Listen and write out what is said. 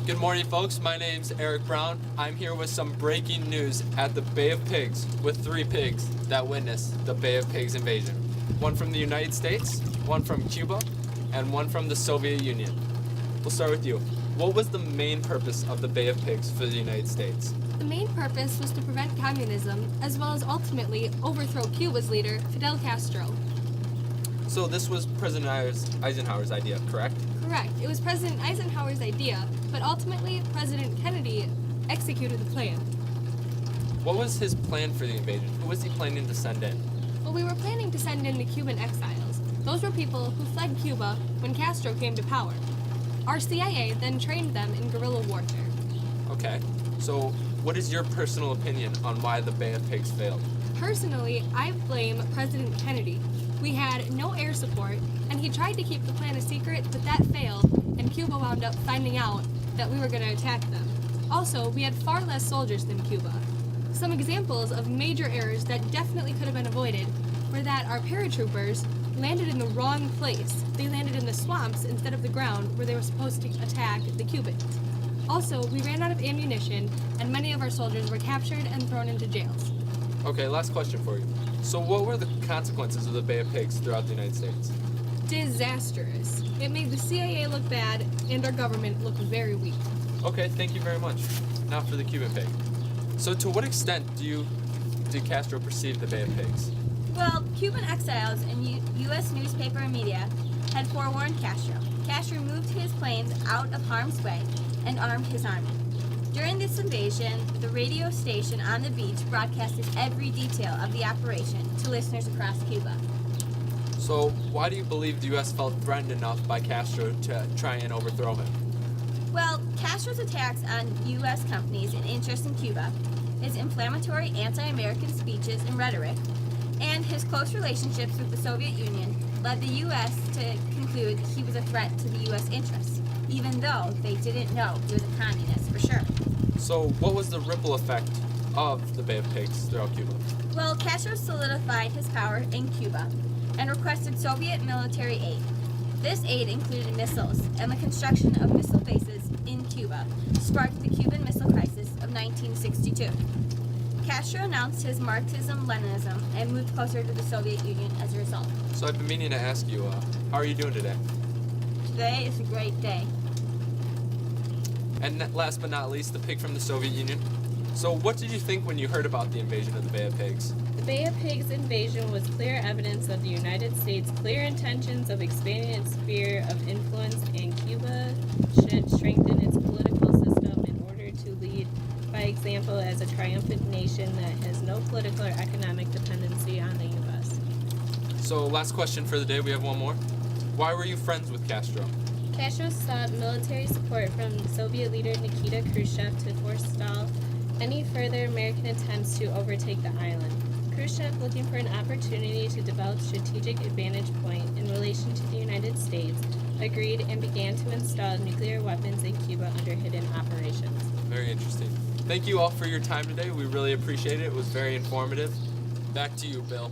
Good morning, folks. My name's Eric Brown. I'm here with some breaking news at the Bae of Pigs with 3 pigs that witnessed the Bae of Pigs invasion. One from the United States, one from Cuba, and one from the Soviet Union. We'll start with you. What was the main purpose of the Bae of Pigs for the United States? The main purpose was to prevent communism, as well as ultimately overthrow Cuba's leader, Fidel Castro. So this was President Eisenhower's idea, correct? Correct. It was President Eisenhower's idea, but ultimately President Kennedy executed the plan. What was his plan for the invasion? Who was he planning to send in? Well, we were planning to send in the Cuban exiles. Those were people who fled Cuba when Castro came to power. Our CIA then trained them in guerrilla warfare. Okay, so what is your personal opinion on why the Bae of Pigs failed? Personally, I blame President Kennedy. We had no air support, and he tried to keep the plan a secret, but that failed, and Cuba wound up finding out that we were going to attack them. Also, we had far less soldiers than Cuba. Some examples of major errors that definitely could have been avoided were that our paratroopers landed in the wrong place. They landed in the swamps instead of the ground where they were supposed to attack the Cubans. Also, we ran out of ammunition, and many of our soldiers were captured and thrown into jails. Okay, last question for you. So what were the consequences of the Bae of Pigs throughout the United States? Disastrous. It made the CIA look bad and our government look very weak. Okay, thank you very much. Now for the Cuban pig. So to what extent did Castro perceive the Bae of Pigs? Well, Cuban exiles and U.S. newspaper and media had forewarned Castro. Castro moved his planes out of harm's way and armed his army. During this invasion, the radio station on the beach broadcasted every detail of the operation to listeners across Cuba. So why do you believe the U.S. felt threatened enough by Castro to try and overthrow him? Well, Castro's attacks on U.S. companies and interests in Cuba, his inflammatory anti-American speeches and rhetoric, and his close relationships with the Soviet Union led the U.S. to conclude he was a threat to the U.S. interests, even though they didn't know he was a communist for sure. So what was the ripple effect of the Bae of Pigs throughout Cuba? Well, Castro solidified his power in Cuba and requested Soviet military aid. This aid included missiles, and the construction of missile bases in Cuba sparked the Cuban Missile Crisis of 1962. Castro announced his Marxism-Leninism and moved closer to the Soviet Union as a result. So I've been meaning to ask you, how are you doing today? Today is a great day. And last but not least, the pig from the Soviet Union. So what did you think when you heard about the invasion of the Bae of Pigs? The Bae of Pigs invasion was clear evidence of the United States' clear intentions of expanding its sphere of influence, and Cuba should strengthen its political system in order to lead by example as a triumphant nation that has no political or economic dependency on the U.S. So last question for the day, we have one more. Why were you friends with Castro? Castro sought military support from Soviet leader Nikita Khrushchev to forestall any further American attempts to overtake the island. Khrushchev, looking for an opportunity to develop strategic advantage point in relation to the United States, agreed and began to install nuclear weapons in Cuba under hidden operations. Very interesting. Thank you all for your time today. We really appreciate it. It was very informative. Back to you, Bill.